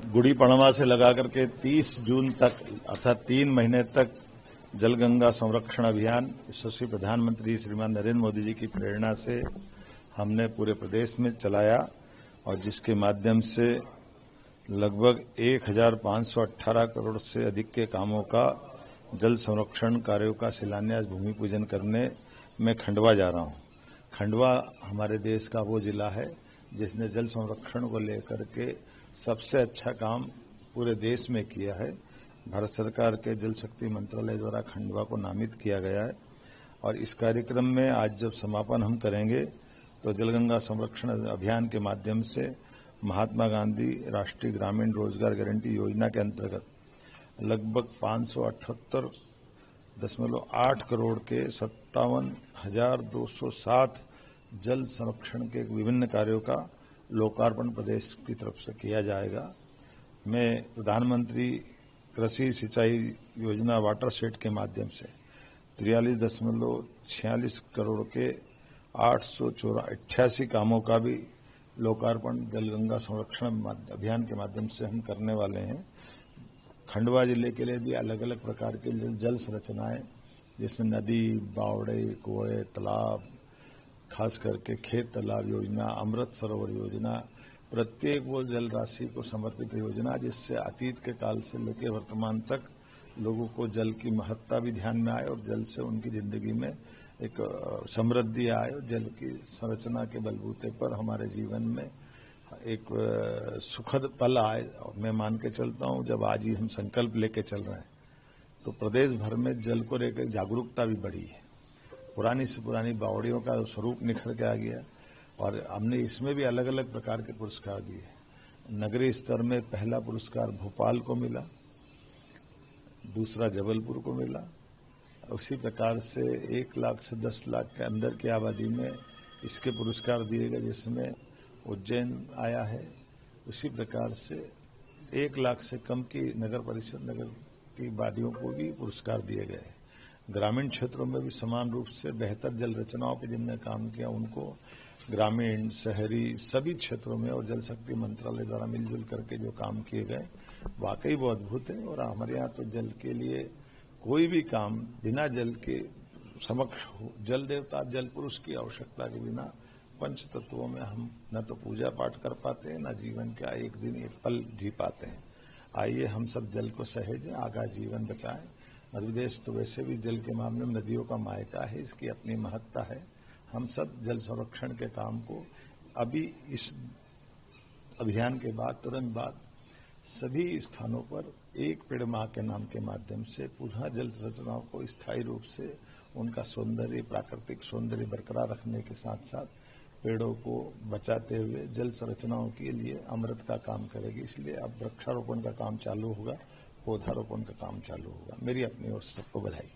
गुड़ी पड़वा से लगा करके 30 जून तक अर्थात 3 महीने तक जल गंगा संरक्षण अभियान यशस्वी प्रधानमंत्री श्रीमान नरेंद्र मोदी जी की प्रेरणा से हमने पूरे प्रदेश में चलाया और जिसके माध्यम से लगभग 1518 करोड़ से अधिक के कामों का जल संरक्षण कार्यों का शिलान्यास भूमि पूजन करने में खंडवा जा रहा हूं। खंडवा हमारे देश का वो जिला है जिसने जल संरक्षण को लेकर के सबसे अच्छा काम पूरे देश में किया है। भारत सरकार के जल शक्ति मंत्रालय द्वारा खंडवा को नामित किया गया है और इस कार्यक्रम में आज जब समापन हम करेंगे तो जलगंगा संरक्षण अभियान के माध्यम से महात्मा गांधी राष्ट्रीय ग्रामीण रोजगार गारंटी योजना के अंतर्गत लगभग 578.8 करोड़ के 57,207 जल संरक्षण के विभिन्न कार्यों का लोकार्पण प्रदेश की तरफ से किया जाएगा। मैं प्रधानमंत्री कृषि सिंचाई योजना वाटरशेड के माध्यम से 43.46 करोड़ के 888 कामों का भी लोकार्पण जलगंगा संरक्षण अभियान के माध्यम से हम करने वाले हैं। खंडवा जिले के लिए भी अलग अलग प्रकार के जल संरचनाएं जिसमें नदी, बावड़े, कुएं, तालाब, खास करके खेत तालाब योजना, अमृत सरोवर योजना, प्रत्येक वो जल राशि को समर्पित योजना जिससे अतीत के काल से लेकर वर्तमान तक लोगों को जल की महत्ता भी ध्यान में आए और जल से उनकी जिंदगी में एक समृद्धि आए और जल की संरचना के बलबूते पर हमारे जीवन में एक सुखद पल आए। और मैं मान के चलता हूं जब आज ही हम संकल्प लेके चल रहे हैं तो प्रदेश भर में जल को लेकर जागरूकता भी बढ़ी है। पुरानी से पुरानी बावड़ियों का स्वरूप निखर के आ गया और हमने इसमें भी अलग अलग प्रकार के पुरस्कार दिए। नगरीय स्तर में पहला पुरस्कार भोपाल को मिला, दूसरा जबलपुर को मिला। उसी प्रकार से 1 लाख से 10 लाख के अंदर की आबादी में इसके पुरस्कार दिए गए जिसमें उज्जैन आया है। उसी प्रकार से 1 लाख से कम की नगर परिषद नगर की वादियों को भी पुरस्कार दिए गए। ग्रामीण क्षेत्रों में भी समान रूप से बेहतर जल रचनाओं पर जिनने काम किया उनको ग्रामीण, शहरी सभी क्षेत्रों में और जल शक्ति मंत्रालय द्वारा मिलजुल करके जो काम किए गए वाकई वो अद्भुत है। और हमारे यहाँ तो जल के लिए कोई भी काम बिना जल के समक्ष हो, जल देवता जल पुरुष की आवश्यकता के बिना पंच तत्वों में हम न तो पूजा पाठ कर पाते हैं न जीवन का एक दिन एक पल जी पाते हैं। आइए हम सब जल को सहेजें, आगा जीवन बचाएं। मध्यप्रदेश तो वैसे भी जल के मामले में नदियों का मायका है, इसकी अपनी महत्ता है। हम सब जल संरक्षण के काम को अभी इस अभियान के बाद तुरंत बाद सभी स्थानों पर एक पेड़ मां के नाम के माध्यम से पुनः जल संरचनाओं को स्थायी रूप से उनका सौंदर्य, प्राकृतिक सौंदर्य बरकरार रखने के साथ साथ पेड़ों को बचाते हुए जल संरचनाओं के लिए अमृत का काम करेगी। इसलिए अब वृक्षारोपण का काम चालू होगा, पौधारोपण का काम चालू होगा। मेरी अपनी ओर से सबको बधाई।